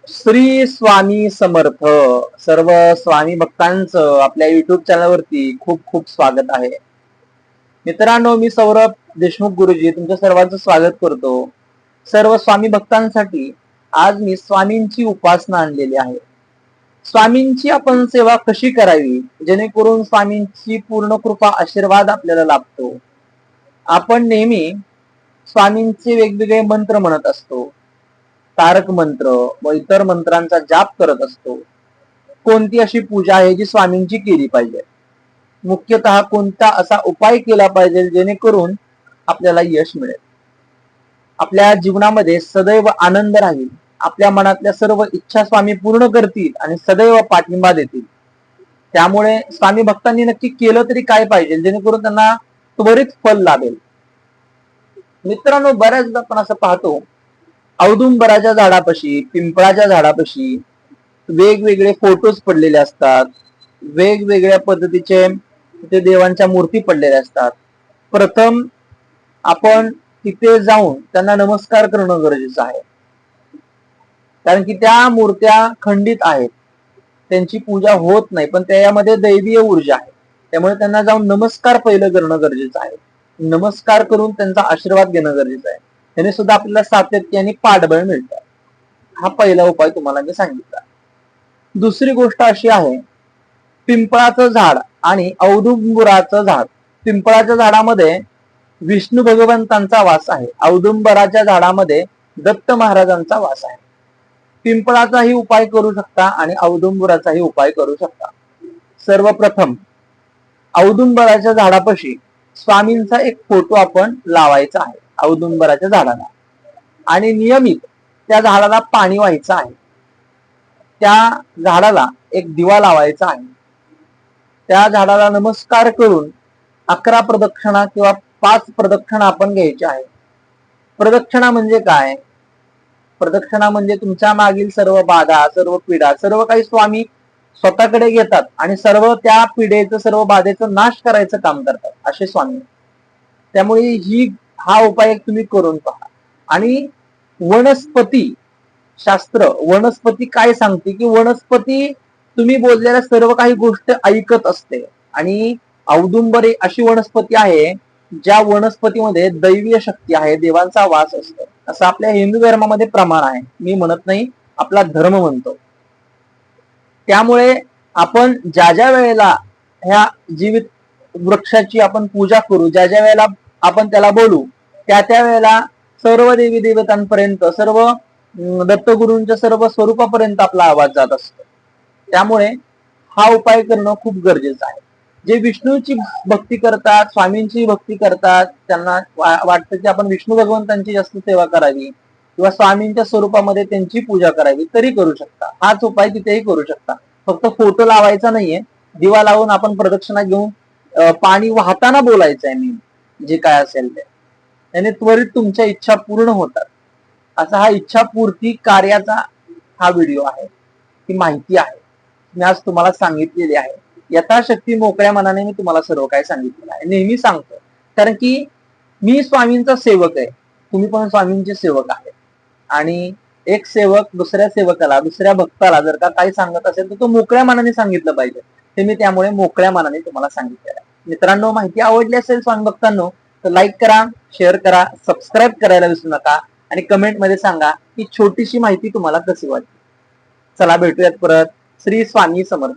श्री स्वामी समर्थ. सर्व स्वामी भक्तांचं आपल्या युट्यूब चॅनलवरती खूप खूप स्वागत आहे. मित्रांनो, मी सौरभ देशमुख गुरुजी तुमच्या सर्वांचं स्वागत करतो. सर्व स्वामी भक्तांसाठी आज मी स्वामींची उपासना आणलेली आहे. स्वामींची आपण सेवा कशी करावी जेणेकरून स्वामींची पूर्ण कृपा आशीर्वाद आपल्याला लाभतो. आपण नेहमी स्वामींचे वेगवेगळे मंत्र म्हणत असतो, तारक मंत्र व इतर मंत्रांचा जाप करत असतो. कोणती अशी पूजा आहे जी स्वामींची केली पाहिजे, मुख्यतः कोणता असा उपाय केला पाहिजे जेणेकरून आपल्याला यश मिळेल, आपल्या जीवनामध्ये सदैव आनंद राहील, आपल्या मनातल्या सर्व इच्छा स्वामी पूर्ण करतील आणि सदैव पाठिंबा देतील. त्यामुळे स्वामी भक्तांनी नक्की केलं तरी काय पाहिजे जेणेकरून त्यांना त्वरित फल लाभेल. मित्रांनो, बऱ्याचदा आपण असं पाहतो, औदुंबराच्या झाडापाशी, पिंपळाच्या झाडापाशी वेगवेगळे फोटोज पडलेले असतात, वेगवेगळ्या पद्धतीचे तिथे देवांच्या मूर्ती पडलेल्या असतात. प्रथम आपण तिथे जाऊन त्यांना नमस्कार करणं गरजेचं आहे, कारण की त्या मूर्त्या खंडित आहेत, त्यांची पूजा होत नाही, पण त्यामध्ये दैवीय ऊर्जा आहे. त्यामुळे त्यांना जाऊन नमस्कार पहिलं करणं गरजेचं आहे. नमस्कार करून त्यांचा आशीर्वाद घेणं गरजेचं आहे. त्याने सुद्धा आपल्याला सातत्याने पाठबळ मिळतं. हा पहिला उपाय तुम्हाला मी सांगितला. दुसरी गोष्ट अशी आहे, पिंपळाचं झाड आणि औदुंबराचं झाड. पिंपळाच्या झाडामध्ये विष्णू भगवंतांचा वास आहे, औदुंबराच्या झाडामध्ये दत्त महाराजांचा वास आहे. पिंपळाचाही उपाय करू शकता आणि औदुंबराचाही उपाय करू शकता. सर्वप्रथम औदुंबराच्या झाडापाशी स्वामींचा एक फोटो आपण लावायचा आहे औदुंबराच्या झाडाला, आणि नियमित त्या झाडाला पाणी व्हायचं आहे. त्या झाडाला एक दिवा लावायचा आहे. त्या झाडाला नमस्कार करून 11 प्रदक्षिणा किंवा 5 प्रदक्षिणा आपण घ्यायच्या आहे. प्रदक्षिणा म्हणजे काय? प्रदक्षिणा म्हणजे तुमच्या मागील सर्व बाधा, सर्व पीडा, सर्व काही स्वामी स्वतःकडे घेतात आणि सर्व त्या पिढेचं, सर्व बाधेचं नाश करायचं काम करतात असे स्वामी. त्यामुळे हा उपाय तुम्ही करून पहा. आणि वनस्पती शास्त्र, वनस्पती काय सांगते की वनस्पती तुम्ही बोललेल्या सर्व काही गोष्ट ऐकत असते. आणि औदुंबर अशी वनस्पती आहे ज्या वनस्पतीमध्ये दैवीय शक्ती आहे, देवांचा वास असतो, असं आपल्या हिंदू धर्मामध्ये प्रमाण आहे. मी म्हणत नाही, आपला धर्म म्हणतो. त्यामुळे आपण ज्या ज्या वेळेला ह्या जीवित वृक्षाची आपण पूजा करू, ज्या ज्या वेळेला आपण त्याला बोलू, त्या त्या वेळेला सर्व देवी देवतांपर्यंत, सर्व दत्तगुरूंच्या सर्व स्वरूपापर्यंत आपला आवाज जात असतो. त्यामुळे हा उपाय करणं खूप गरजेचं आहे. जे विष्णूची भक्ती करतात, स्वामींची भक्ती करतात, त्यांना वाटतं की आपण विष्णू भगवंतांची जास्त सेवा करावी किंवा स्वामींच्या स्वरूपामध्ये त्यांची पूजा करावी, तरी करू शकता. हाच उपाय तिथेही करू शकता. फक्त फोटो लावायचा नाहीये, दिवा लावून आपण प्रदक्षिणा घेऊन पाणी वाहताना बोलायचं आहे. मी जे काय असेल ते, त्याने त्वरित तुमच्या इच्छा पूर्ण होतात. असा हा इच्छापूर्ती कार्याचा हा व्हिडिओ आहे, ही माहिती आहे, मी आज तुम्हाला सांगितलेली आहे. यथाशक्ती मोकळ्या मनाने मी तुम्हाला सर्व काय सांगितलेलं आहे. नेहमी सांगतो, कारण की मी स्वामींचा सेवक आहे, तुम्ही पण स्वामींचे सेवक आहे. आणि एक सेवक दुसऱ्या सेवकाला, दुसऱ्या भक्ताला जर का काही सांगत असेल तर तो मोकळ्या मनाने सांगितलं पाहिजे. ते मी त्यामुळे मोकळ्या मनाने तुम्हाला सांगितलेलं आहे. मित्रांनो, माहिती आवडली असेल स्वामी भक्तांनो तर लाईक करा, शेअर करा, सबस्क्राईब करायला विसरू नका आणि कमेंट मध्ये सांगा की छोटीशी माहिती तुम्हाला कशी वाटली. चला भेटूयात परत. श्री स्वामी समर्थ.